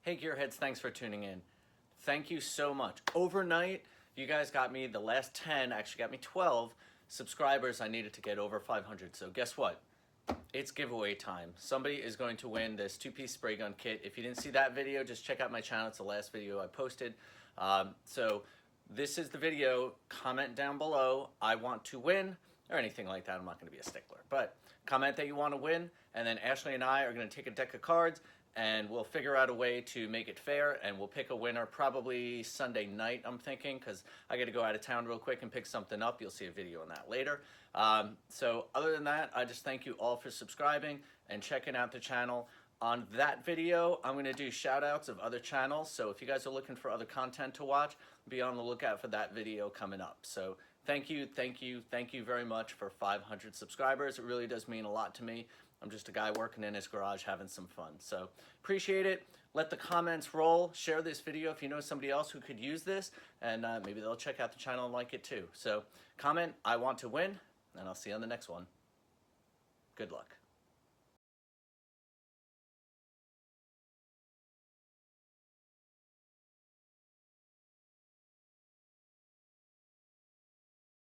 Hey Gearheads, thanks for tuning in. Thank you so much. Overnight, you guys got me, the last 10, actually got me 12 subscribers I needed to get over 500. So guess what? It's giveaway time. Somebody is going to win this two-piece spray gun kit. If you didn't see that video, just check out my channel. It's the last video I posted. So this is the video. Comment down below, I want to win, or anything like that. I'm not going to be a stickler. But comment that you want to win, and then Ashley and I are going to take a deck of cards, and we'll figure out a way to make it fair, and we'll pick a winner probably Sunday night, I'm thinking, because I got to go out of town real quick and pick something up. You'll see a video on that later. So other than that, I just thank you all for subscribing and checking out the channel. On that video, I'm going to do shout outs of other channels, so if you guys are looking for other content to watch, be on the lookout for that video coming up. So thank you very much for 500 subscribers. It really does mean a lot to me. I'm just a guy working in his garage having some fun. So appreciate it. Let the comments roll. Share this video if you know somebody else who could use this, and maybe they'll check out the channel and like it too. So comment, I want to win, and I'll see you on the next one. Good luck.